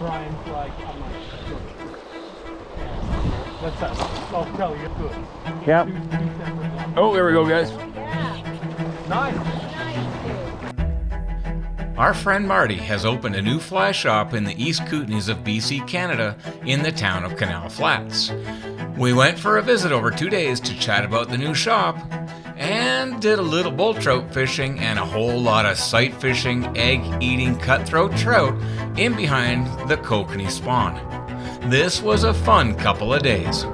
Brian's like, I'm like, good. What's that? I'll tell you, good. Yep. Oh, there we go, guys. Nice. Our friend Marty has opened a new fly shop in the East Kootenays of BC, Canada, in the town of Canal Flats. We went for a visit over 2 days to chat about the new shop, and did a little bull trout fishing and a whole lot of sight fishing, egg-eating cutthroat trout in behind the kokanee spawn. This was a fun couple of days.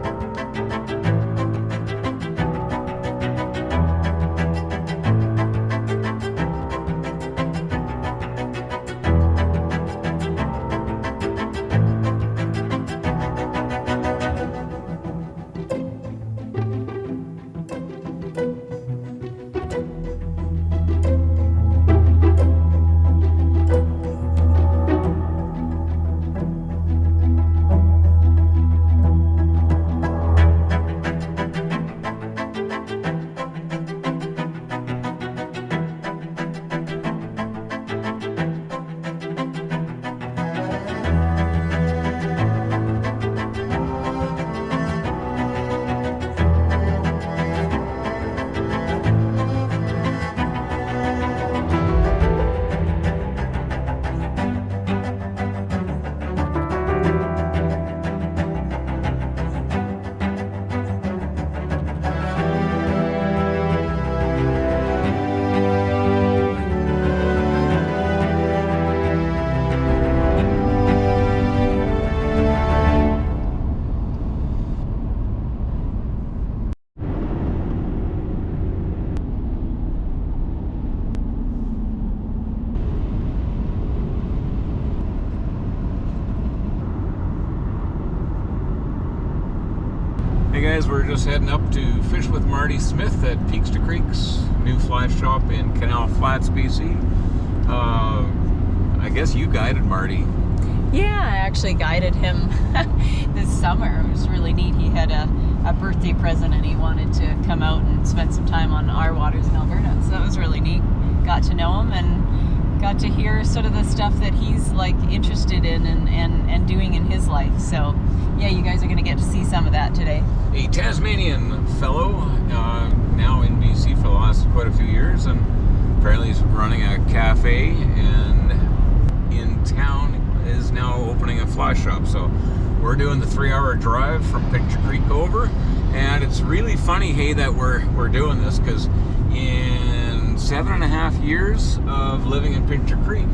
Hey guys, we're just heading up to fish with Marty Smith at Peaks to Creeks, new fly shop in Canal Flats, BC. I guess you guided Marty. Yeah, I actually guided him this summer. It was really neat. He had a birthday present and he wanted to come out and spend some time on our waters in Alberta. So that was really neat. Got to know him and got to hear sort of the stuff that he's like interested in and doing in his life. So yeah, you guys are going to get to see some of that today. A Tasmanian fellow, now in BC for the last quite a few years, and apparently he's running a cafe, and in town is now opening a fly shop. So we're doing the 3-hour drive from Picture Creek over, and it's really funny, hey, that we're doing this, because in 7.5 years of living in Picture Creek,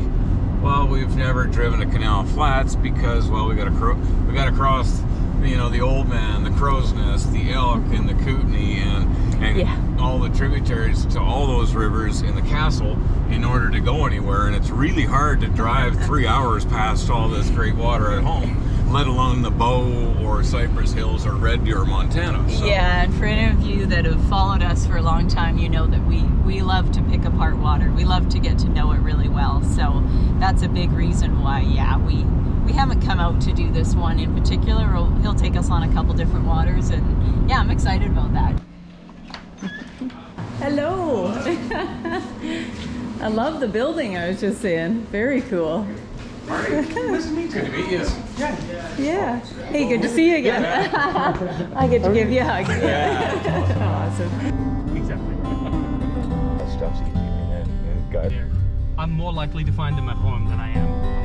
well, we've never driven to Canal Flats because, well, we got to cross, you know, the Old Man, the Crow's Nest, the Elk, and the Kootenay, and all the tributaries to all those rivers in the castle in order to go anywhere. And it's really hard to drive 3 hours past all this great water at home, let alone the Bow or Cypress Hills or Red Deer, Montana. So. Yeah, and for any of you that have followed us for a long time, you know that we love to pick apart water. We love to get to know it really well. So that's a big reason why, yeah, we haven't come out to do this one in particular. He'll take us on a couple different waters, and yeah, I'm excited about that. Hello. I love the building I was just in. Very cool. Marty, nice to meet you. Good to meet you. Yeah. Hey, good to see you again. I get to give you a hug. Yeah. Awesome. Exactly. That stuff's easy, man. Good. I'm more likely to find them at home than I am on the river.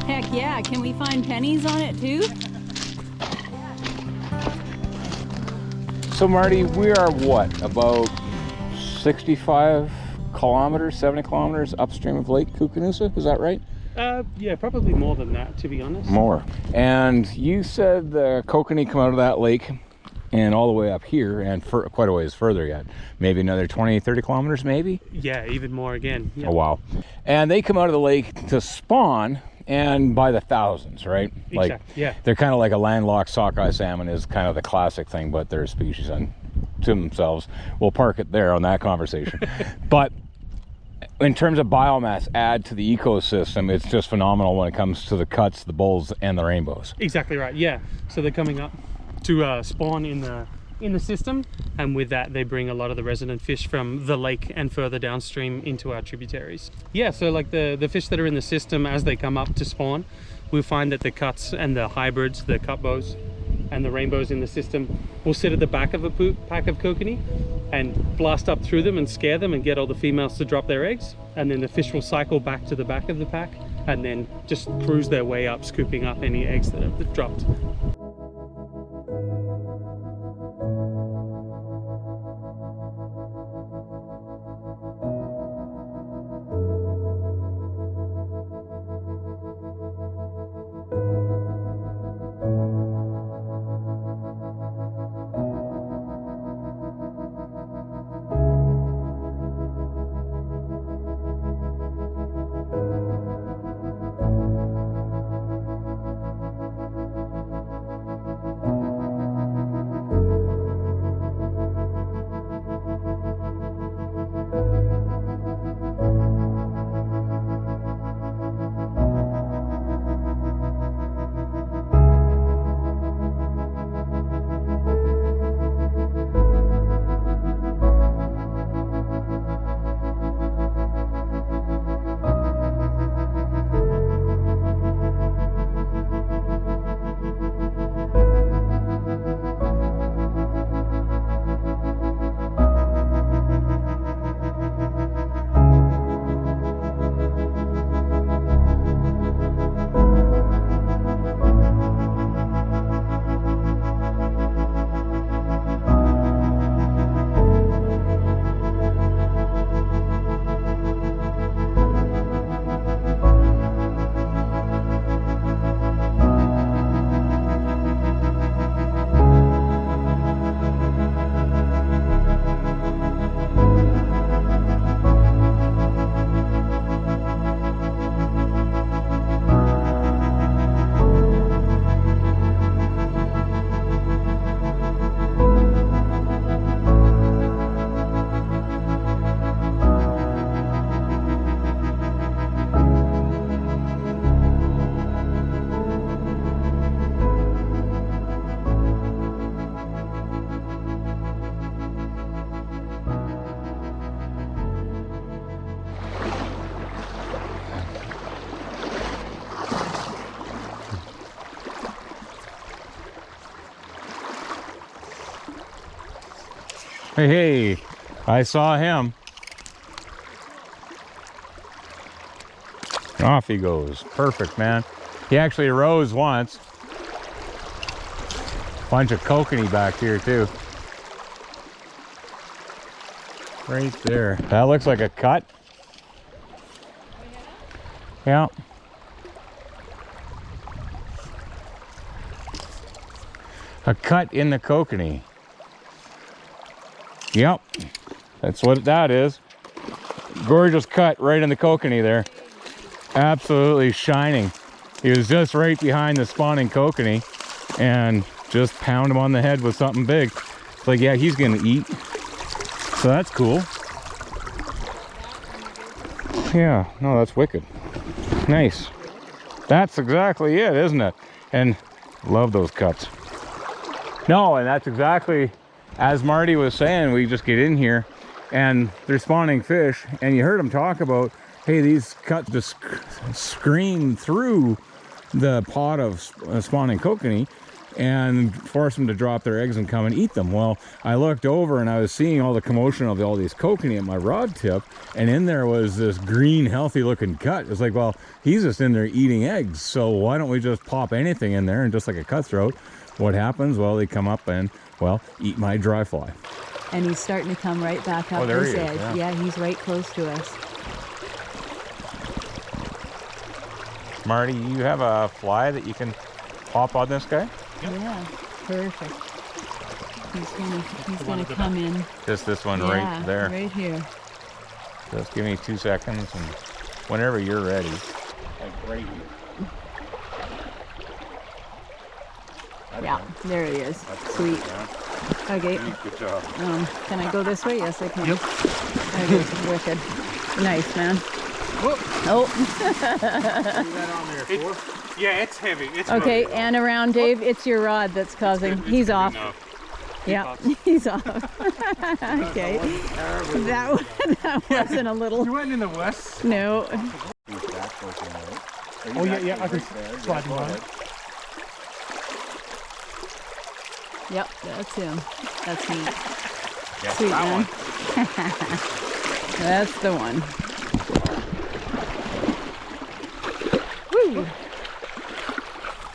Heck yeah, can we find pennies on it too? So Marty, we are what, about 65 kilometers, 70 kilometers upstream of Lake Kootenay, is that right? Yeah, probably more than that, to be honest. More. And you said the kokanee come out of that lake and all the way up here, and for quite a ways further yet. Maybe another 20, 30 kilometers maybe? Yeah, even more again. Yeah. Oh wow. And they come out of the lake to spawn and by the thousands, right? Like, Exactly, yeah. they're kind of like a landlocked sockeye salmon is kind of the classic thing, but they're a species unto themselves. We'll park it there on that conversation. But in terms of biomass add to the ecosystem, it's just phenomenal when it comes to the cuts, the bulls, and the rainbows. Exactly right, yeah. So they're coming up to spawn in the system, and with that they bring a lot of the resident fish from the lake and further downstream into our tributaries. Yeah, so like the fish that are in the system, as they come up to spawn, we find that the cuts and the hybrids, the cutbows and the rainbows in the system, will sit at the back of a pack of kokanee and blast up through them and scare them and get all the females to drop their eggs, and then the fish will cycle back to the back of the pack and then just cruise their way up, scooping up any eggs that have dropped. Hey, I saw him. Off he goes. Perfect, man. He actually rose once. Bunch of kokanee back here too. Right there. That looks like a cut. Yeah. A cut in the kokanee. Yep, that's what that is. Gorgeous cut right in the kokanee there. Absolutely shining. He was just right behind the spawning kokanee and just pound him on the head with something big. It's like, yeah, he's gonna eat. So that's cool. Yeah, no, that's wicked. Nice. That's exactly it, isn't it? And love those cuts. No, and that's exactly, as Marty was saying, we just get in here and they're spawning fish, and you heard him talk about, hey, these cuts just scream through the pot of spawning kokanee and force them to drop their eggs and come and eat them. Well, I looked over and I was seeing all the commotion of all these kokanee at my rod tip, and in there was this green, healthy looking cut. It's like, well, he's just in there eating eggs, so why don't we just pop anything in there? And just like a cutthroat, what happens? Well, they come up and, well, eat my dry fly. And he's starting to come right back up his edge. Yeah, he's right close to us. Marty, you have a fly that you can pop on this guy? Yep. Yeah, perfect. He's gonna come in. Just this one, right there. Right here. Just give me 2 seconds, and whenever you're ready. Like right here. Yeah, there he is. Sweet. Okay. Good job. Can I go this way? Yes, I can. Yep. Okay, wicked. Nice, man. Whoa. Oh. Yeah, it's heavy. It's Okay, really and around, Dave, it's your rod that's causing. He's off. Yeah, he's off. Okay. That wasn't a little. You went in the west? No. Oh, yeah, I can slide him on. Yep, that's him. That's neat. Yeah, Sweet, that man. That's the one. Woo!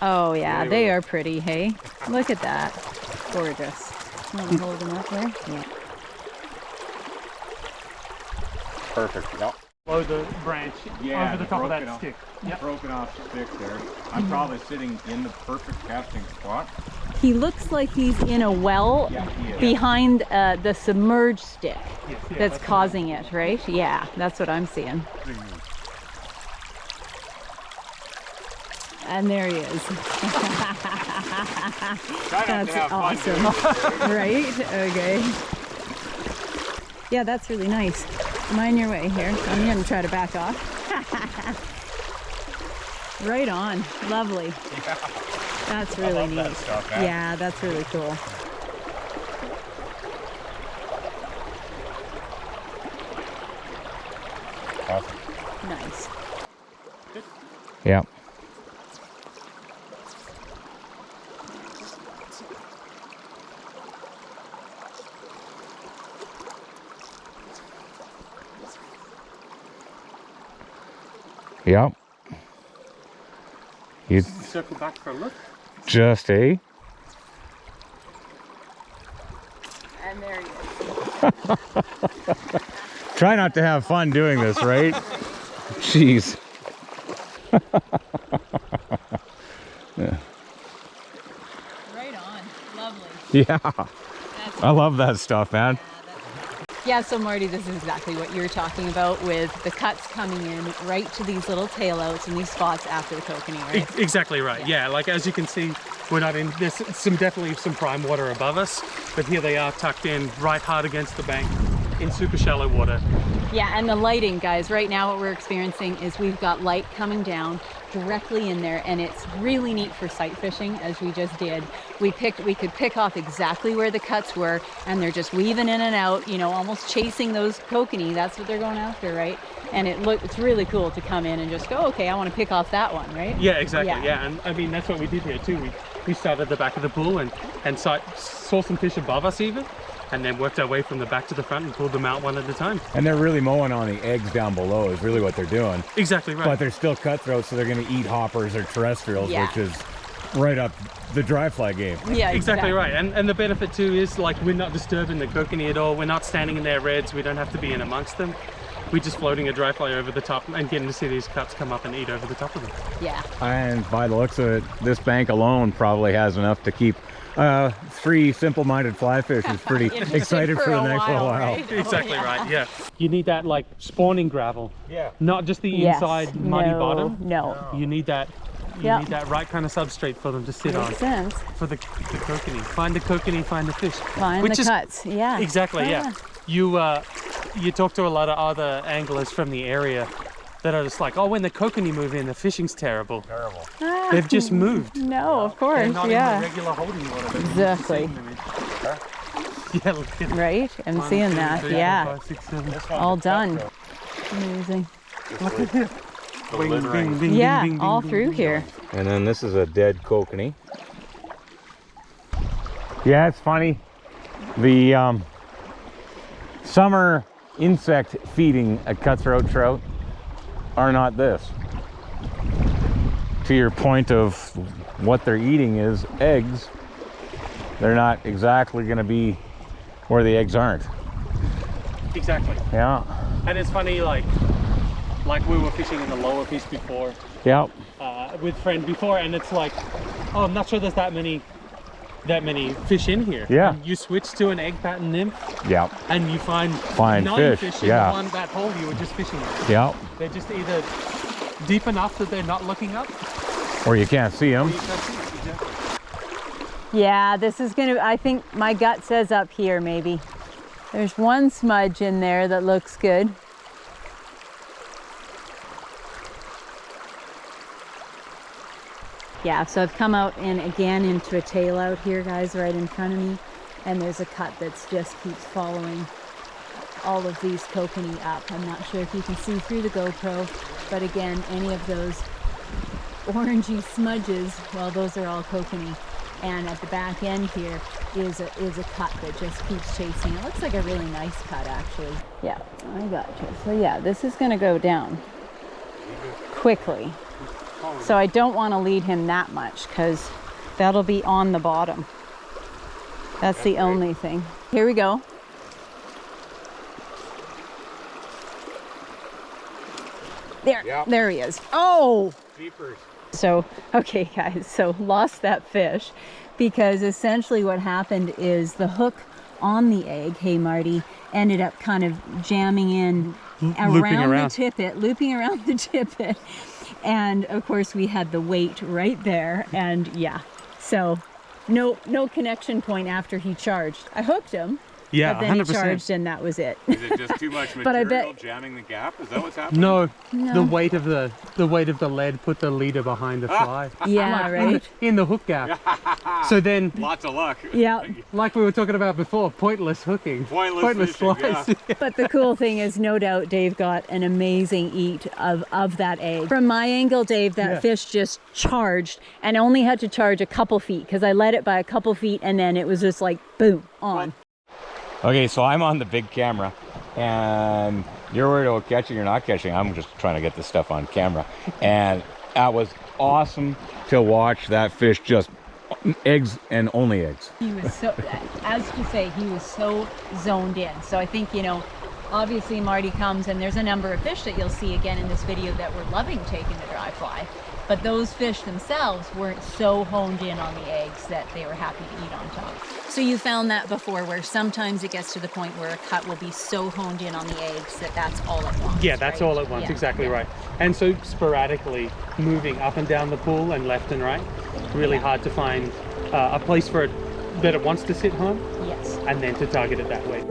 Oh yeah, they are pretty, hey? Look at that. Gorgeous. You want to hold them up there? Yeah. Perfect. Yep. Below the branch, Yeah, over the top of broke it that off. stick. Broken off stick there. I'm probably sitting in the perfect casting spot. He looks like he's in a well Yeah, he is. behind the submerged stick Yes, yeah, that's causing it, right? Yeah, that's what I'm seeing. And there he is. That's awesome. Right? Okay. Yeah, that's really nice. Mind your way here. I'm going to try to back off. Right on. Lovely. Yeah. That's really love neat. that stuff, man. Yeah, that's really cool. Awesome. Nice. Yep. Yep. You Circle back for a look. just And there he is. try not to have fun doing this, right? Jeez. Yeah. Right on. Lovely. Yeah. That's I love that stuff, man. Yeah, so Marty, this is exactly what you were talking about with the cuts coming in right to these little tailouts and these spots after the kokanee, right? Exactly right. Yeah, like as you can see, we're not in. There's definitely some prime water above us, but here they are tucked in right hard against the bank in super shallow water. Yeah, and the lighting, guys, right now what we're experiencing is we've got light coming down directly in there, and it's really neat for sight fishing, as we just did. We could pick off exactly where the cuts were, and they're just weaving in and out, you know, almost chasing those kokanee. That's what they're going after, right? And it's really cool to come in and just go, okay, I want to pick off that one, right? Yeah, exactly. Yeah. Yeah, and I mean that's what we did here too. We started at the back of the pool and saw some fish above us even, and then worked our way from the back to the front and pulled them out one at a time. And they're really mowing on the eggs down below is really what they're doing. Exactly right. But they're still cutthroats, so they're going to eat hoppers or terrestrials, Yeah. which is right up the dry fly game. Yeah, Exactly right. And the benefit too is like we're not disturbing the kokanee at all. We're not standing in their reds. We don't have to be in amongst them. We're just floating a dry fly over the top and getting to see these cuts come up and eat over the top of them. Yeah. And by the looks of it, this bank alone probably has enough to keep 3 simple-minded fly fishers pretty Interested excited for the a next little while. right? Exactly right. Yeah. You need that like spawning gravel. Yeah. Not just the Yes. inside muddy No, bottom. No. You need that. You Yep. need that right kind of substrate for them to sit on. Makes sense. For the kokanee. Find the kokanee, find the fish. Find Which the is- cuts. Yeah. Exactly, yeah. You talk to a lot of other anglers from the area that are just like, oh, when the kokanee move in, the fishing's terrible. Terrible. Ah, They've just moved. No, of They're course. not in Yeah. the regular holding water. But Exactly. Yeah, look at Right? I'm One, seeing two, that. three, Yeah. 4, 5, 6, 7. All done. Amazing. Bing, bing, bing, Yeah, bing, bing, all bing, through bing. here. And then this is a dead kokanee. Yeah, it's funny. The summer insect feeding at cutthroat trout are not this. To your point of what they're eating is eggs, they're not exactly going to be where the eggs aren't. Exactly. Yeah. And it's funny, like we were fishing in the lower piece before, Yep. with friend before, and it's like, oh, I'm not sure there's that many fish in here. Yeah. And you switch to an egg pattern nymph, Yep. and you find 9 fish, in yeah. the one that hole you were just fishing in. Yep. They're just either deep enough that they're not looking up, Or you can't see or them. you can't see it. Exactly. Yeah, this is gonna, I think my gut says up here maybe. There's one smudge in there that looks good. Yeah, so I've come out and again into a tail out here, guys, right in front of me. And there's a cut that's just keeps following all of these kokanee up. I'm not sure if you can see through the GoPro, but again, any of those orangey smudges, well, those are all kokanee. And at the back end here is a cut that just keeps chasing. It looks like a really nice cut, actually. Yeah, I got you. So yeah, this is gonna go down quickly. So I don't want to lead him that much because that'll be on the bottom. That's the only thing. Here we go. There, there he is. Oh! Jeepers. So, okay guys, so lost that fish because essentially what happened is the hook on the egg, hey Marty, ended up kind of jamming in around the tippet, looping around the tippet. And of course we had the weight right there, and yeah, so no connection point after he charged. I hooked him. Yeah, but then 100%. he charged and that was it. Is it just too much material But I bet, jamming the gap? Is that what's happening? No, the weight of the lead put the leader behind the fly. yeah, right. In the hook gap. So then, Lots of luck. Yeah. like we were talking about before, pointless hooking, Pointless fishing, flies. yeah. But the cool thing is, no doubt Dave got an amazing eat of that egg. From my angle, Dave, that fish just charged and only had to charge a couple feet because I led it by a couple feet and then it was just like boom, on. Okay, so I'm on the big camera and you're worried about catching or not catching. I'm just trying to get this stuff on camera. And that was awesome to watch that fish just eggs and only eggs. He was so, as to say, he was so zoned in. So I think, you know, obviously Marty comes and there's a number of fish that you'll see again in this video that were loving taking the dry fly. But those fish themselves weren't so honed in on the eggs that they were happy to eat on top. So you found that before, where sometimes it gets to the point where a cut will be so honed in on the eggs that that's all it wants. Yeah, that's right? all at once, Yeah. exactly right. And so sporadically moving up and down the pool and left and right, really hard to find a place for it that it wants to sit home, Yes. and then to target it that way.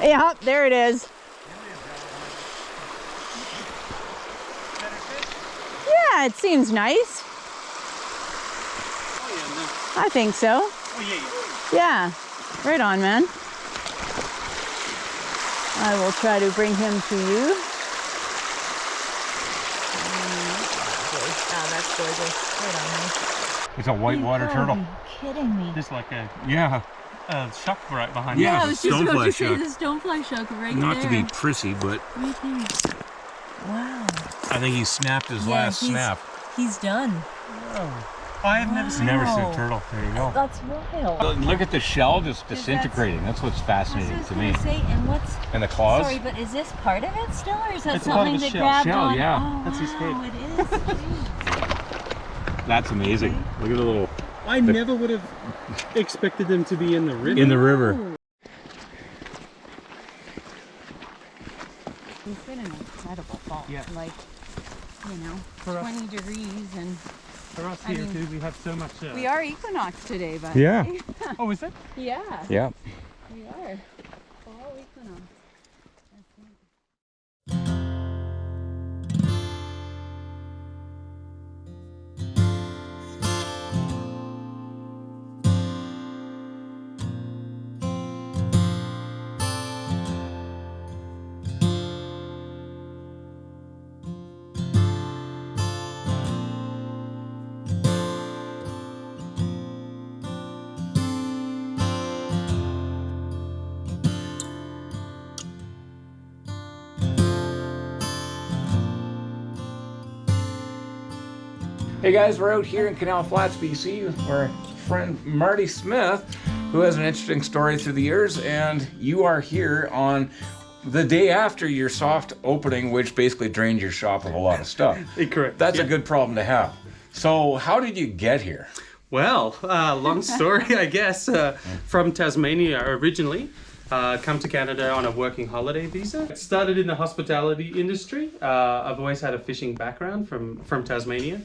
Yeah, there it is. Yeah, it seems nice. I think so. Yeah, right on, man. I will try to bring him to you. Oh, that's gorgeous. Right on me. It's a whitewater turtle. Are you kidding me? Just like a Yeah. shuck right behind Yeah, you. I was just about to say stonefly the stonefly shuck right Not there. to be prissy, but Right there. Wow. I think he snapped his Yeah, last he's- snap. He's done. I have never seen Never seen Wow. a turtle. There you go. That's wild. Look at the shell just disintegrating. That's what's fascinating to me. Say, and what's... And the claws. Sorry, but is this part of it still, or is that It's a part of something the that shell. grabbed Shell, on? yeah. Oh, That's his wow, head. it is. Jeez. That's amazing. Look at the little I never would have expected them to be in the river. in the river. It's been an incredible fall. Yeah. Like, you know, For us- 20 degrees, and For us I here mean, too, we have so much. we are equinox today, but Yeah. Oh, is it? yeah, Yeah. we are fall equinox. That's it. Hey guys, we're out here in Canal Flats, BC, with our friend Marty Smith, who has an interesting story through the years, and you are here on the day after your soft opening, which basically drained your shop of a lot of stuff. Correct. That's yeah. a good problem to have. So how did you get here? Well, long story, I guess. From Tasmania originally, come to Canada on a working holiday visa. Started in the hospitality industry. I've always had a fishing background from Tasmania.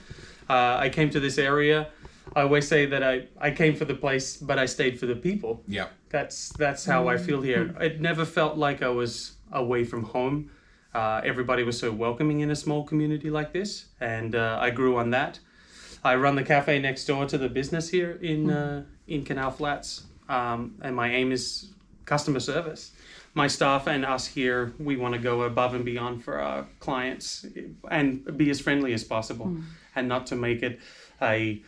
I came to this area. I always say that I came for the place, but I stayed for the people. Yeah. That's how I feel here. It never felt like I was away from home. Everybody was so welcoming in a small community like this, and I grew on that. I run the cafe next door to the business here in Canal Flats, and my aim is customer service. My staff and us here, we want to go above and beyond for our clients and be as friendly as possible, and not to make it a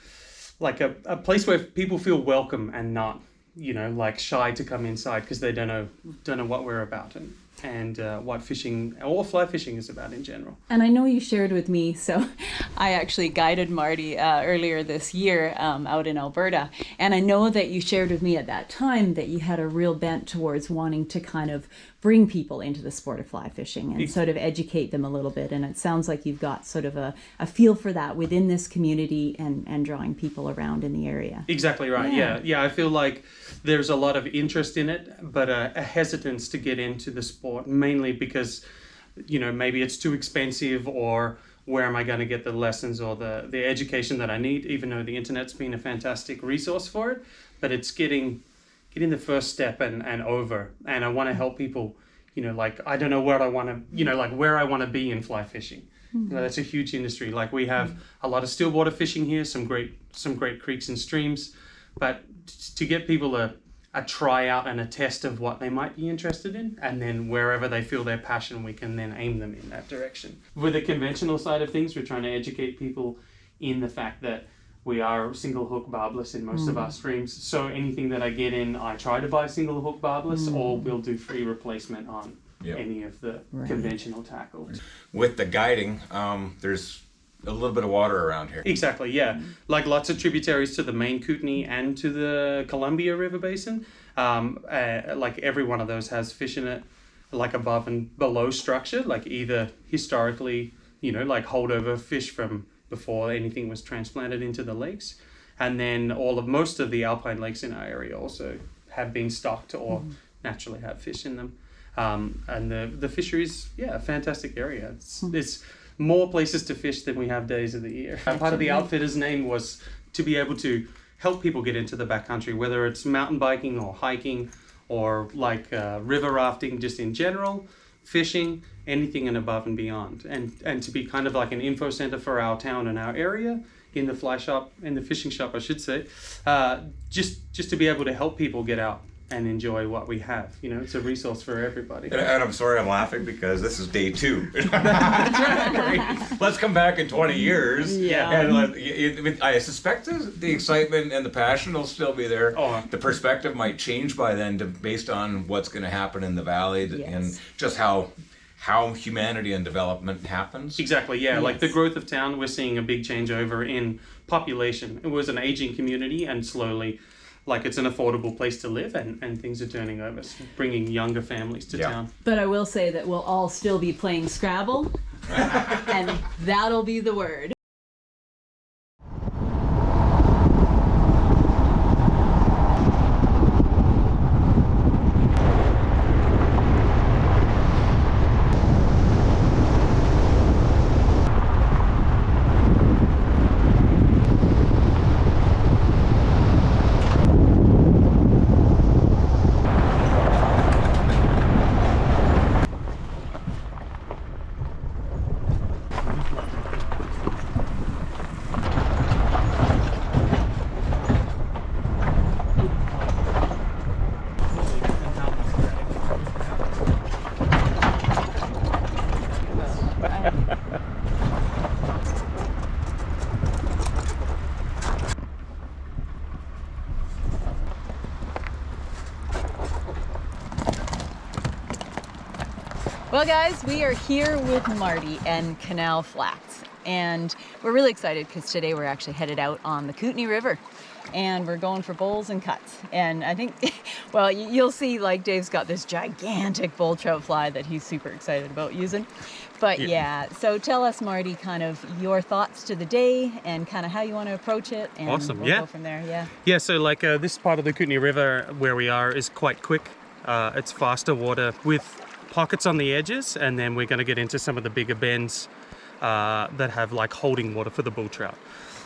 place where people feel welcome and not, like shy to come inside because they don't know what we're about and what fishing or fly fishing is about in general. And I know you shared with me, so I actually guided Marty earlier this year out in Alberta. And I know that you shared with me at that time that you had a real bent towards wanting to kind of bring people into the sport of fly fishing and sort of educate them a little bit. And it sounds like you've got sort of a feel for that within this community and drawing people around in the area. Exactly right. Yeah. Yeah. I feel like there's a lot of interest in it, but a hesitance to get into the sport, mainly because, maybe it's too expensive, or where am I going to get the lessons or the education that I need, even though the internet's been a fantastic resource for it. But it's getting the first step and over. And I want to help people, I don't know where I want to, where I want to be in fly fishing. That's a huge industry. Like we have a lot of stillwater fishing here, some great creeks and streams, but to get people a try out and a test of what they might be interested in, and then wherever they feel their passion, we can then aim them in that direction. With the conventional side of things, we're trying to educate people in the fact that we are single hook barbless in most of our streams. So anything that I get in, I try to buy single hook barbless, or we'll do free replacement on any of the conventional tackle. With the guiding, there's a little bit of water around here. Exactly, yeah. Like lots of tributaries to the main Kootenay and to the Columbia River Basin. Like every one of those has fish in it, like above and below structure, like either historically, like holdover fish from before anything was transplanted into the lakes. And then most of the alpine lakes in our area also have been stocked or naturally have fish in them. And the fisheries, a fantastic area. It's more places to fish than we have days of the year. Part of the outfitter's name was to be able to help people get into the backcountry, whether it's mountain biking or hiking or like river rafting just in general, fishing, anything and above and beyond. And to be kind of like an info center for our town and our area in the fly shop, in the fishing shop, I should say, just to be able to help people get out and enjoy what we have. You know, it's a resource for everybody. And I'm sorry I'm laughing because this is day 2. Let's come back in 20 years. Yeah. And I suspect the excitement and the passion will still be there. Oh. The perspective might change by then based on what's going to happen in the valley and just how humanity and development happens. Exactly, yeah. Like the growth of town, we're seeing a big changeover in population. It was an aging community, and slowly, like, it's an affordable place to live, and things are turning over, so bringing younger families to town. But I will say that we'll all still be playing Scrabble, and that'll be the word. Well guys, we are here with Marty and Canal Flats, and we're really excited because today we're actually headed out on the Kootenay River and we're going for bowls and cuts. And I think, well, you'll see, like, Dave's got this gigantic bull trout fly that he's super excited about using. But yeah, so tell us, Marty, kind of your thoughts to the day and kind of how you want to approach it, and Awesome. we'll go from there. Yeah, so like this part of the Kootenay River where we are is quite quick. It's faster water with pockets on the edges, and then we're going to get into some of the bigger bends that have like holding water for the bull trout.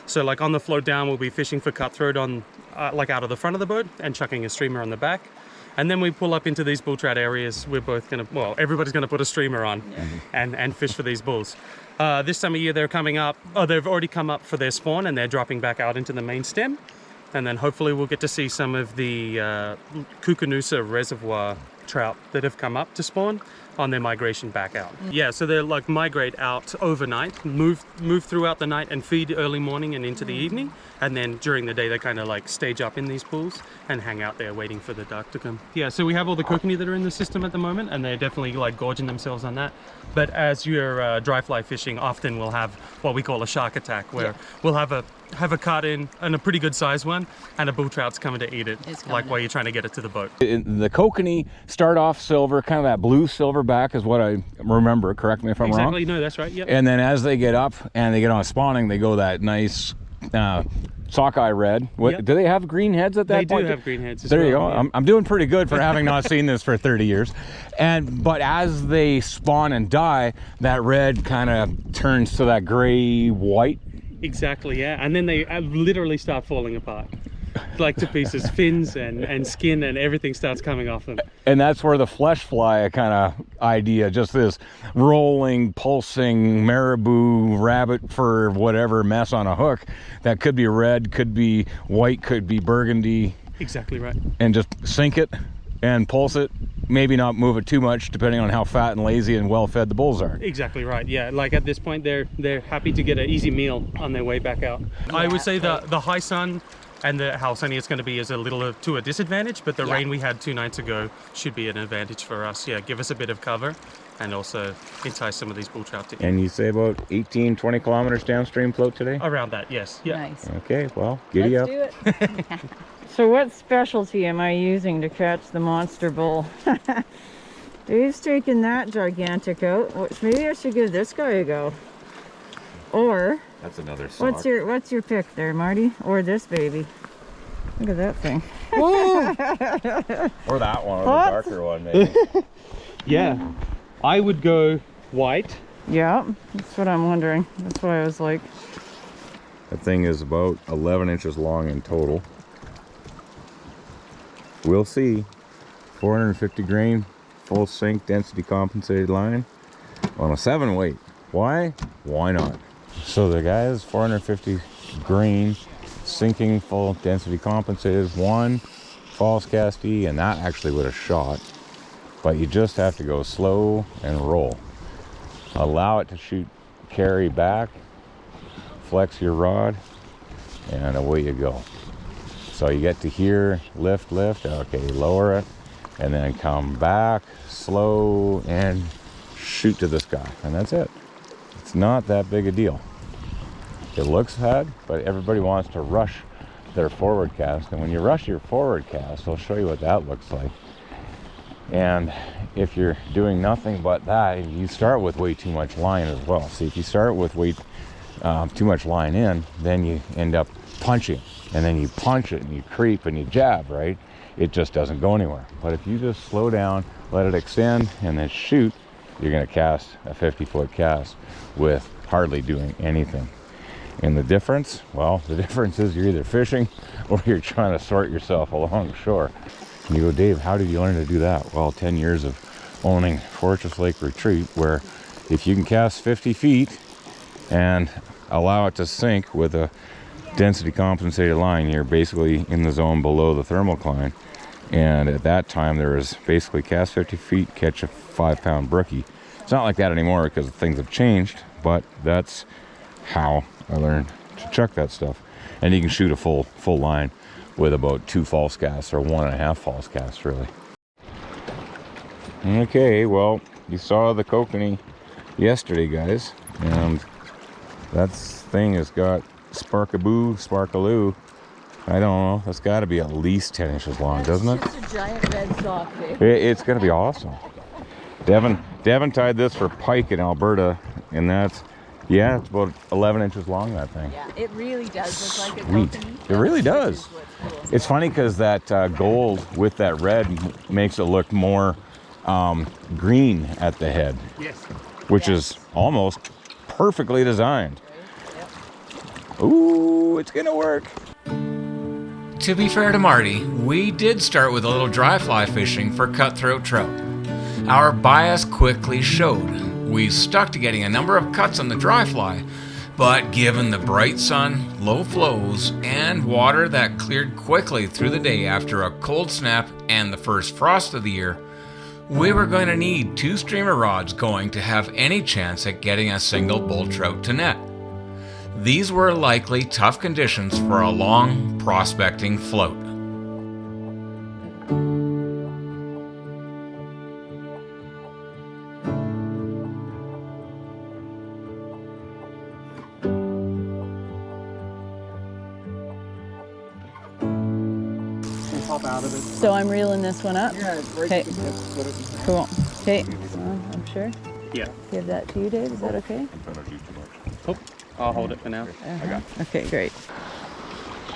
So like on the float down, we'll be fishing for cutthroat on like out of the front of the boat and chucking a streamer on the back. And then we pull up into these bull trout areas. We're both going to, well, everybody's going to put a streamer on and fish for these bulls. This time of year they're coming up, they've already come up for their spawn, and they're dropping back out into the main stem. And then hopefully we'll get to see some of the Kootenay Reservoir trout that have come up to spawn on their migration back out. Yeah, so they'll like migrate out overnight, move throughout the night and feed early morning and into the evening, and then during the day they kind of like stage up in these pools and hang out there waiting for the dark to come. Yeah, so we have all the kokanee that are in the system at the moment, and they're definitely like gorging themselves on that. But as you're dry fly fishing, often we'll have what we call a shark attack, where we'll have a cut in, and a pretty good size one, and a bull trout's coming to eat it, like while you're trying to get it to the boat. The kokanee start off silver, kind of that blue silver back is what I remember. Correct me if I'm wrong. Exactly, no, that's right, yeah. And then as they get up and they get on spawning, they go that nice sockeye red. What, do they have green heads at that point? They do have green heads as There you go. yeah. I'm doing pretty good for having not seen this for 30 years. But as they spawn and die, that red kind of turns to that gray white. Exactly, yeah. And then they literally start falling apart, like to pieces. Fins and skin and everything starts coming off them. And that's where the flesh fly kind of idea, just this rolling, pulsing marabou, rabbit fur, whatever mess on a hook that could be red, could be white, could be burgundy. Exactly right. And just sink it and pulse it. Maybe not move it too much, depending on how fat and lazy and well fed the bulls are. Exactly right. Yeah, like at this point they're happy to get an easy meal on their way back out. Yeah, I would say the high sun and how sunny it's going to be is a little to a disadvantage, but the rain we had 2 nights ago should be an advantage for us. Yeah, give us a bit of cover and also entice some of these bull trout to eat. And you say about 18-20 kilometers downstream float today? Around that, yes. Yeah. Nice. Okay, well, giddy up. Let's do it. So what specialty am I using to catch the monster bull? Dave's taking that gigantic out, which maybe I should give this guy a go. Or that's another sock. What's your pick there, Marty? Or this baby? Look at that thing. Or that one, or the darker one maybe. Yeah, I would go white. Yeah, that's what I'm wondering. That's why I was like. That thing is about 11 inches long in total. We'll see. 450 grain, full sink, density compensated line on a 7 weight. Why? Why not? So the guy is 450 grain, sinking, full density compensated, 1 false castee, and that actually would have shot. But you just have to go slow and roll. Allow it to shoot, carry back, flex your rod, and away you go. So you get to here, lift, okay, lower it, and then come back, slow, and shoot to the sky. And that's it. It's not that big a deal. It looks bad, but everybody wants to rush their forward cast. And when you rush your forward cast, I'll show you what that looks like. And if you're doing nothing but that, you start with way too much line as well. See, if you start with way too much line in, then you end up punching, and then you punch it and you creep and you jab, right? It just doesn't go anywhere. But if you just slow down, let it extend, and then shoot, you're going to cast a 50-foot cast with hardly doing anything. And the difference, well, the difference is you're either fishing or you're trying to sort yourself along shore. And you go, Dave, how did you learn to do that? Well, 10 years of owning Fortress Lake Retreat, where if you can cast 50 feet and allow it to sink with a density compensated line, you're basically in the zone below the thermocline. And at that time, there was basically cast 50 feet, catch a 5-pound brookie. It's not like that anymore because things have changed, but that's how I learned to chuck that stuff. And you can shoot a full line with about 2 false casts, or 1.5 false casts, really. Okay, well, you saw the kokanee yesterday, guys, and that thing has got sparkaloo. I don't know, that's got to be at least 10 inches long, doesn't it? It's just a giant red sock, Dave. It's going to be awesome. Devin tied this for pike in Alberta, and that's, yeah, it's about 11 inches long, that thing. Yeah, it really does look like a Sweet. kokanee. It really does. Which is what's cool. It's funny because that gold with that red makes it look more green at the head. Yes. Which is almost perfectly designed. Ooh, it's gonna work. To be fair to Marty, we did start with a little dry fly fishing for cutthroat trout. Our bias quickly showed. We stuck to getting a number of cuts on the dry fly, but given the bright sun, low flows, and water that cleared quickly through the day after a cold snap and the first frost of the year, we were going to need 2 streamer rods going to have any chance at getting a single bull trout to net. These were likely tough conditions for a long prospecting float. Pop out of it. So I'm reeling this one up? Yeah, it's right. Okay. Put it. Cool. Okay. I'm sure. Yeah. Give that to you, Dave. Is that okay? Oh, I'll hold it for now. Okay, great.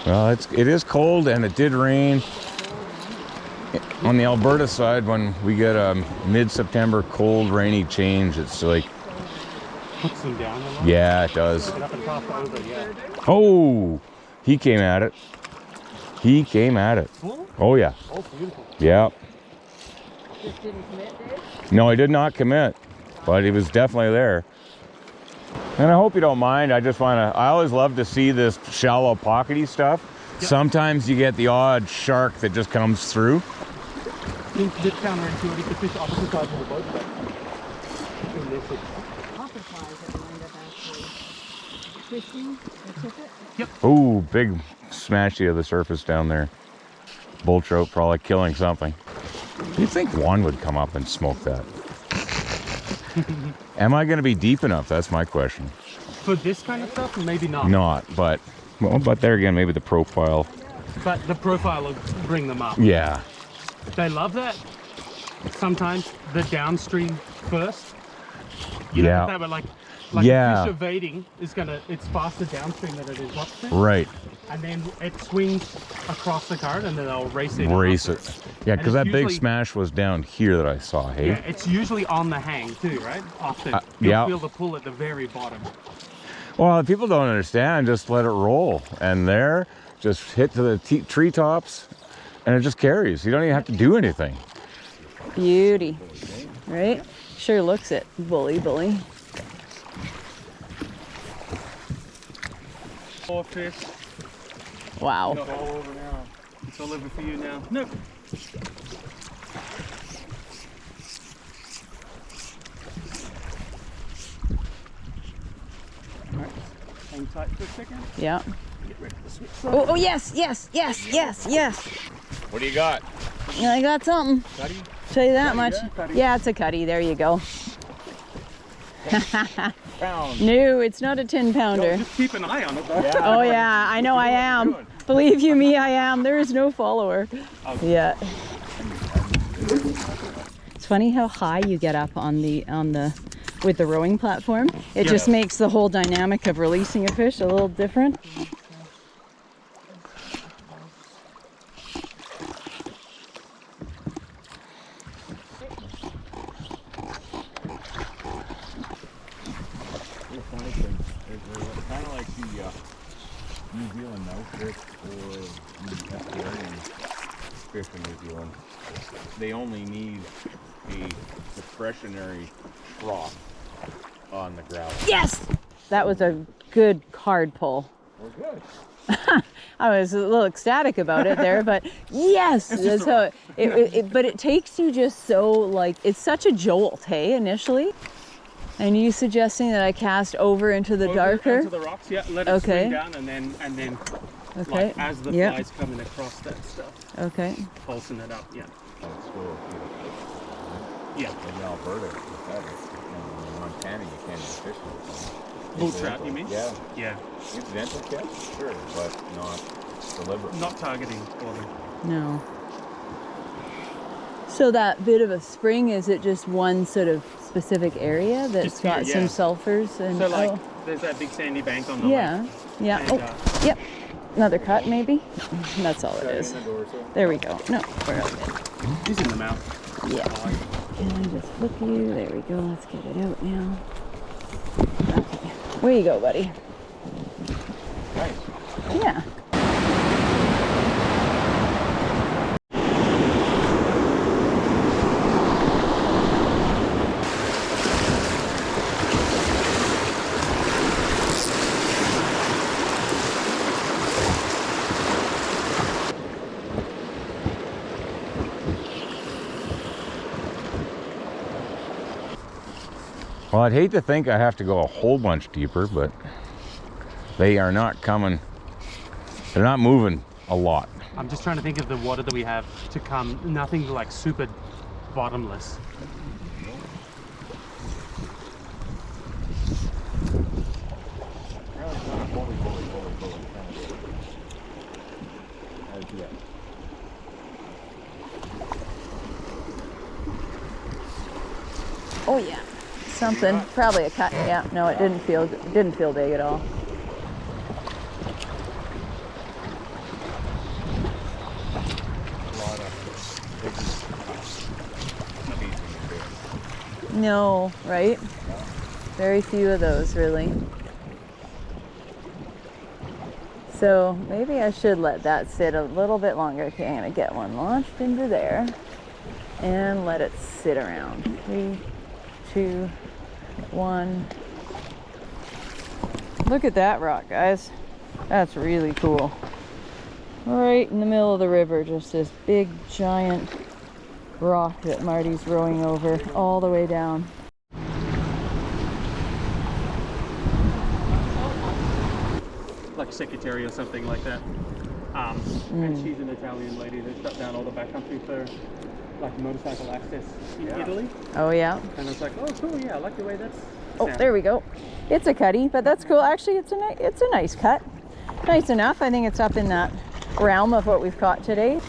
Well, it is cold, and it did rain on the Alberta side. When we get a mid-September cold, rainy change, it's like, Puts them down a lot. yeah, it does. Get up and top over, yeah. Oh, he came at it. Oh yeah. Oh, beautiful. Yeah. Just didn't commit, Dave? No, he did not commit, but he was definitely there. And I hope you don't mind. I always love to see this shallow pockety stuff. Yep. Sometimes you get the odd shark that just comes through. It's a bit counterintuitive to fish opposite sides of the boat. Butterflies that wind up actually fishing the tippet. Yep. Ooh, big smashy of the surface down there. Bull trout probably killing something. Do you think one would come up and smoke that? Am I going to be deep enough? That's my question. For this kind of stuff, maybe not. Not, but there again, maybe the profile. But the profile will bring them up. Yeah. They love that. Sometimes the downstream first. You know, that, but like yeah. fish evading is it's faster downstream than it is upstream. Right. And then it swings across the current, and then they'll race it. Yeah, because that big smash was down here that I saw, hey? Yeah, it's usually on the hang too, right? Often. You'll feel the pull at the very bottom. Well, if people don't understand, just let it roll. And there, just hit to the treetops, and it just carries. You don't even have to do anything. Beauty. Right? Sure looks it. Bully. Four fish. Wow. All over now. It's all over for you now. Nope. Alright, hang tight for a second. Yeah. Get ready to switch Oh, oh yes, yes, yes, yes, yes. What do you got? I got something. Cutty? Tell you that much. yeah, cutty. Yeah, it's a cutty. There you go. Pound. No, it's not a 10-pounder. Just keep an eye on it though. Yeah. Oh yeah, I know I am. doing. Believe you me, I am. There is no follower. Okay. Yeah. It's funny how high you get up on the with the rowing platform. It just makes the whole dynamic of releasing a fish a little different. Kind of like the New Zealand outfish or the estuarian fish in New Zealand. They only need a discretionary trough on the gravel. Yes! That was a good card pull. We're good. I was a little ecstatic about it there, but yes, that's how but it takes you just so, like, it's such a jolt, hey, initially. And you suggesting that I cast over into the darker? Into the rocks, yeah. Let it swing down, and then Okay. like as the fly's coming across that stuff, Okay. pulsing it up. Yeah. Yeah. In Alberta, with that, in Montana, you can't even fish with Bull trout, you mean? Yeah. Yeah. Incidental catch, sure, but not deliberate. Not targeting for them. No. So that bit of a spring, is it just one sort of specific area that's Just here, got some yeah. sulfurs and So like, there's that big sandy bank on the yeah, left. yeah. And, Oh, yep. Another cut, maybe. That's all it is. There we go. No, we're okay. He's in the mouth. Yeah. Can I just flip you? There we go. Let's get it out now. Okay. Where you go, buddy? Nice. Yeah. Well, I'd hate to think I have to go a whole bunch deeper, but they are not coming. They're not moving a lot. I'm just trying to think of the water that we have to come. Nothing like super bottomless. Oh yeah. Something. Probably a cut. Yeah. No, it didn't feel big at all. No, right? Very few of those, really. So maybe I should let that sit a little bit longer. Okay, I'm gonna get one launched into there and let it sit around. 3, 2, 1. Look at that rock, guys. That's really cool. Right in the middle of the river, just this big giant rock that Marty's rowing over all the way down. Like secretary or something like that. And she's an Italian lady that shut down all the backcountry for like motorcycle access in Italy. Oh yeah. And it's like, oh cool, yeah, I like the way that's. Oh, there we go. It's a cutty, but that's cool. Actually, it's a nice cut. Nice enough. I think it's up in that realm of what we've caught today.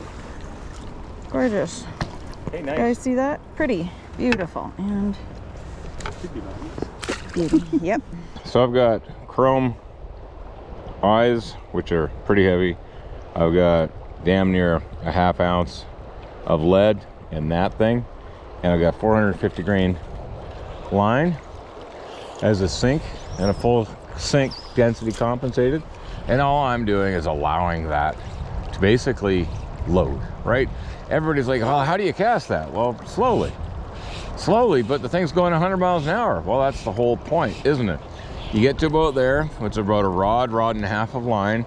Gorgeous. Hey, You nice. guys see that? Pretty, beautiful, and Should be nice. beauty. Yep. So I've got chrome eyes, which are pretty heavy. I've got damn near a ½ ounce of lead in that thing, and I've got 450 grain line as a sink and a full sink density compensated, and all I'm doing is allowing that to basically load, right? Everybody's like, oh, how do you cast that? Well, slowly, but the thing's going 100 miles an hour. Well, that's the whole point, isn't it? You get to about there, which is about a rod and a half of line,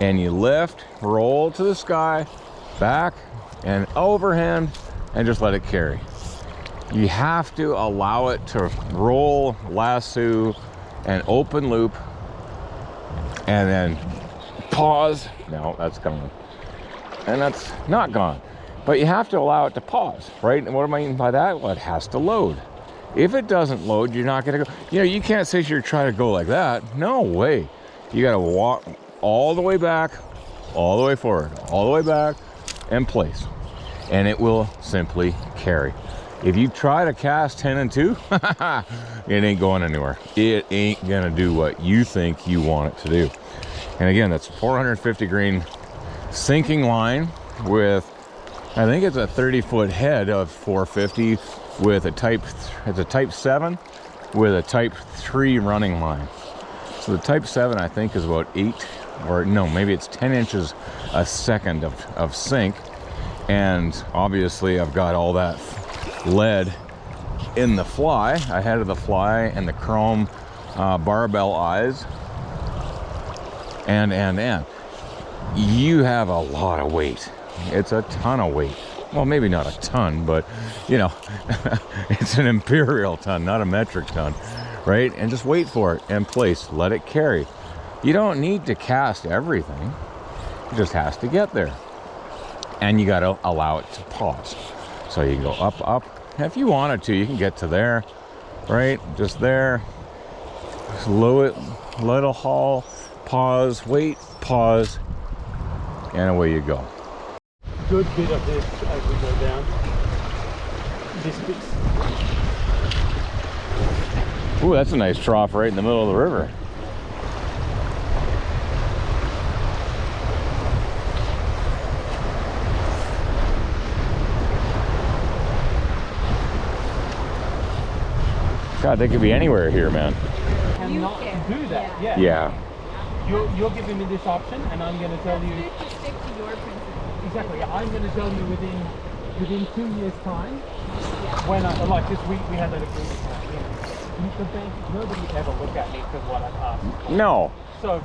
and you lift, roll to the sky, back and overhand and just let it carry. You have to allow it to roll, lasso, and open loop, and then pause. No, that's coming. And that's not gone. But you have to allow it to pause, right? And what do I mean by that? Well, it has to load. If it doesn't load, you're not gonna go. You know, you can't sit here and try to go like that. No way. You gotta walk all the way back, all the way forward, all the way back, and place. And it will simply carry. If you try to cast 10 and 2, it ain't going anywhere. It ain't gonna do what you think you want it to do. And again, that's 450 grain sinking line with, I think it's a 30-foot head of 450 with a type 7 with a type 3 running line. So the type 7 I think is about 8, or no, maybe it's 10 inches a second of sink. And obviously I've got all that lead in the fly, ahead of the fly, and the chrome barbell eyes. And you have a lot of weight. It's a ton of weight. Well, maybe not a ton, but you know, it's an imperial ton, not a metric ton, right? And just wait for it and place, let it carry. You don't need to cast everything. It just has to get there. And you got to allow it to pause. So you can go up, up. And if you wanted to, you can get to there, right? Just there. Slow it, little haul, pause, wait, pause, and away you go. Good bit of this as we go down. This bit's. Ooh, that's a nice trough right in the middle of the river. God, they could be anywhere here, man. Cannot do that. Yeah. Yeah. You're giving me this option, and I'm going to tell you. Stick to your principles. Exactly. Yeah, I'm going to tell you within 2 years' time. When like this week we had that agreement. The bank, nobody ever look at me for what I've asked. No. So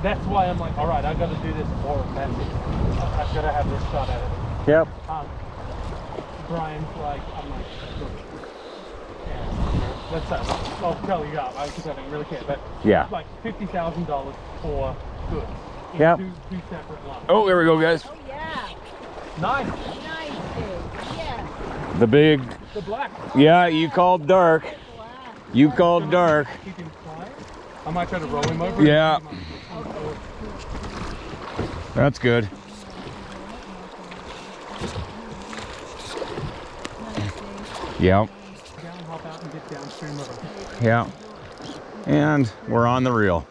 that's why I'm like, all right, I got to do this, or that's it. I've got to have this shot at it. Yep. Brian's like, I'm like, look, yeah, let's say, I'll tell you up, because I don't really care, but Yeah. it's like $50,000 for goods in Yep. two separate lines. Oh, there we go, guys. Oh yeah. Nice. Nice, dude. Yeah. The big, The black. yeah, you called dark. Black. You called dark. Keep him quiet. I might try to roll him over. Yeah. That's good. Yep. Down, hop out and get downstream of him. Yeah. And we're on the reel.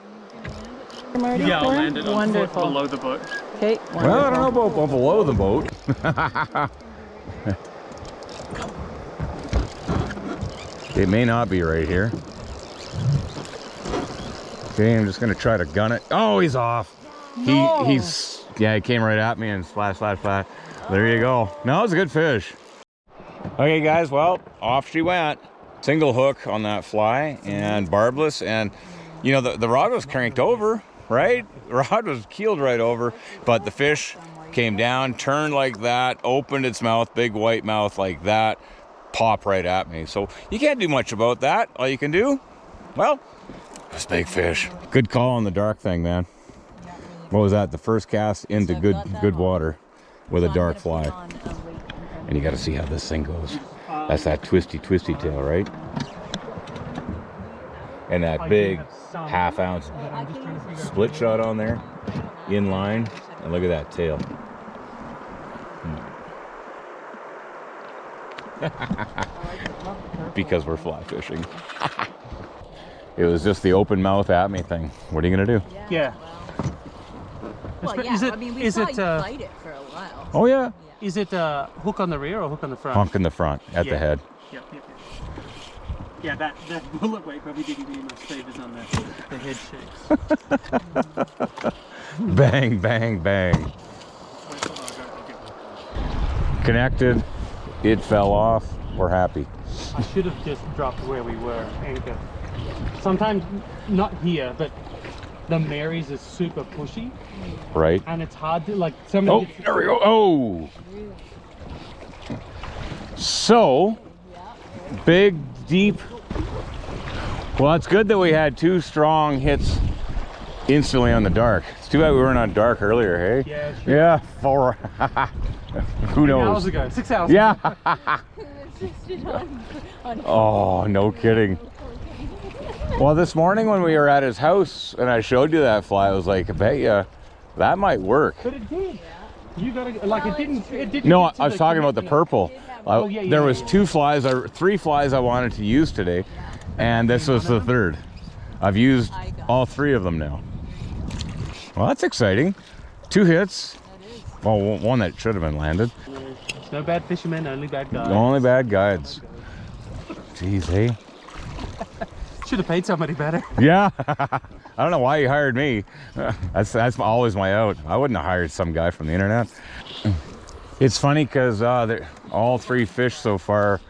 Marty, Yeah, I'll for him? land it on Wonderful. foot below the boat. Okay, wonderful. Well, I don't know about below the boat. It may not be right here. Okay, I'm just gonna try to gun it. Oh, he's off. No. He's yeah, he came right at me and flat. There you go. No, it's a good fish. Okay, guys, well, off she went. Single hook on that fly and barbless, and you know the rod was cranked over, right? The rod was keeled right over, but the fish came down, turned like that, opened its mouth, big white mouth like that, pop right at me. So you can't do much about that. All you can do, well, it's big fish. Good call on the dark thing, man. What was that? The first cast into good water with a dark fly. And you got to see how this thing goes. That's that twisty tail, right? And that big half-ounce split shot on there, in line, and look at that tail. Because we're fly fishing. It was just the open mouth at me thing. What are you gonna do? Yeah. Well, yeah. Is it- I mean, we is saw it, you fight it for a while. Oh yeah, Is it hook on the rear or hook on the front? honk in the front at the Yeah. head. Yep. Yeah, that bullet weight probably didn't do much favors on the head shakes. Bang, bang, bang. Connected. It fell off. We're happy. I should have just dropped where we were, anchor. Sometimes, not here, but the Marys is super pushy, right? and it's hard to like. Somebody Oh, there we go. Oh, so big, deep. Well, it's good that we had 2 strong hits instantly on the dark. It's too bad we weren't on dark earlier, hey? Yeah, sure. Yeah, 4. Who knows? 8 hours ago, 6 hours. Yeah. ago. Oh, no kidding. Well, this morning when we were at his house and I showed you that fly, I was like, I bet you that might work. But it did. You gotta like it didn't. It didn't. No, get to I was talking about the purple. Oh, yeah, There yeah, was yeah. 2 flies, 3 flies I wanted to use today, and this was the 3rd. I've used all 3 of them now. Well, that's exciting. 2 hits. Well, one that should have been landed. There's no bad fishermen, only bad guys. Only bad guides. Jeez, hey. Should have paid somebody better. Yeah. I don't know why you hired me. That's always my out. I wouldn't have hired some guy from the internet. It's funny because all 3 fish so far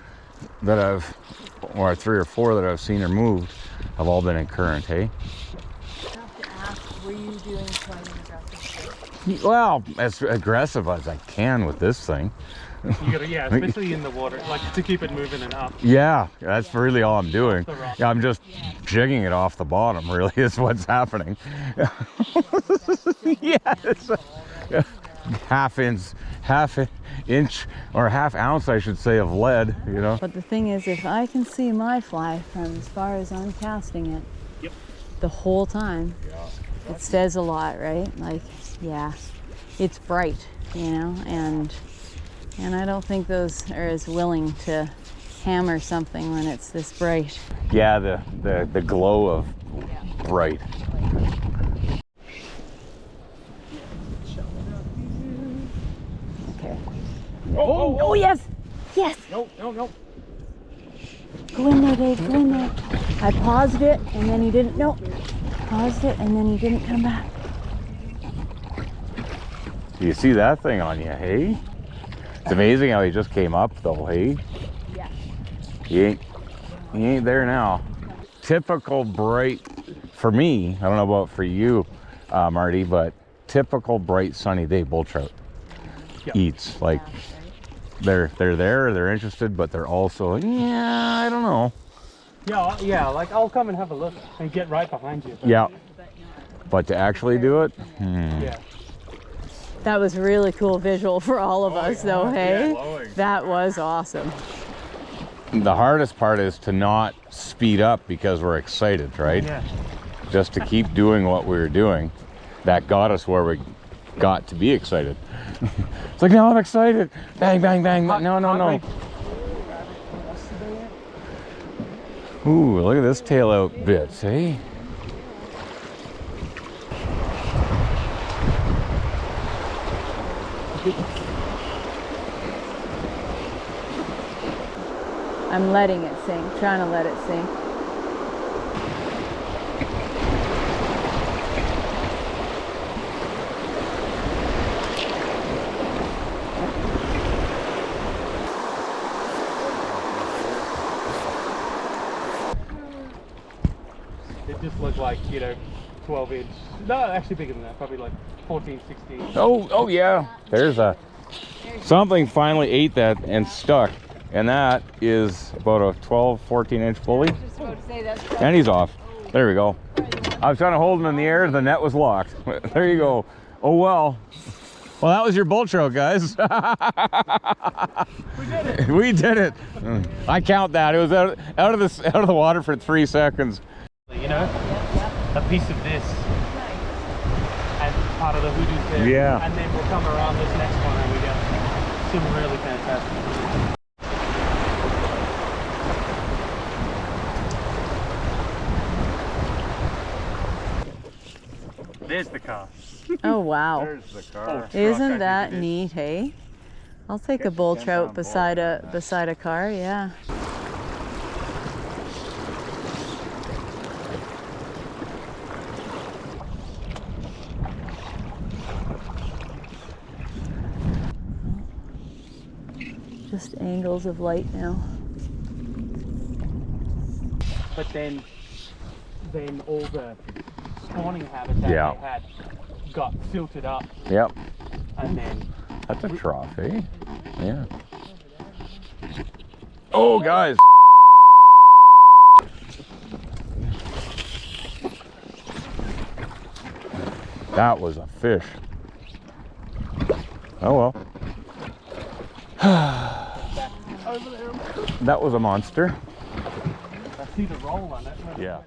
that or 3 or 4 that I've seen or moved, have all been in current, hey? Were you doing swimming aggressive? Well, as aggressive as I can with this thing. You gotta, yeah, especially in the water, like to keep it moving and up. Yeah, that's really all I'm doing. The rock. Yeah, I'm just jigging it off the bottom, really, is what's happening. Yes. Half inch or half ounce, I should say, of lead, you know. But the thing is, if I can see my fly from as far as I'm casting it, Yep. the whole time, it says a lot, right? Like, yeah, it's bright, you know, and I don't think those are as willing to hammer something when it's this bright. Yeah, the glow of bright. Okay. Oh, yes! Yes! No. Go in there, Dave, go in there. I paused it and then he didn't, no. Paused it and then he didn't come back. Do you see that thing on you, hey? It's amazing how he just came up though, hey? Yeah. He ain't there now. Typical bright, for me, I don't know about for you, Marty, but typical bright sunny day bull trout eats. Like they're there, they're interested, but they're also, yeah, I don't know. Yeah, like I'll come and have a look and get right behind you. Yeah. But to actually do it, Yeah. That was a really cool visual for all of us though, hey? glowing. That was awesome. The hardest part is to not speed up because we're excited, right? Yeah. Just to keep doing what we were doing. That got us where we got to be excited. It's like, no, I'm excited. Bang, bang, bang. No. Ooh, look at this tail out bit, see? I'm letting it sink, trying to let it sink. It just looked like, 12 inch. No, actually bigger than that, probably like 14, 16. Oh yeah. There's something finally ate that and stuck. And that is about a 12, 14 inch bully. And he's off. There we go. I was trying to hold him in the air, the net was locked. There you go. Oh well. Well, that was your bull trout, guys. We did it. We did it. I count that. It was out of the water for 3 seconds. A piece of this and part of the hoodoo there. Yeah. And then we'll come around this next one and we get some really fantastic. There's the car. Oh wow. There's the car. Isn't that neat, hey? I'll take a bull trout beside a car, yeah. Just angles of light now. But then all the spawning habitat Yeah. they had got filtered up, Yep. and then That's a trough, eh? Yeah. Oh, guys. That was a fish. Oh well. That was a monster. I see the roll on it. Yeah.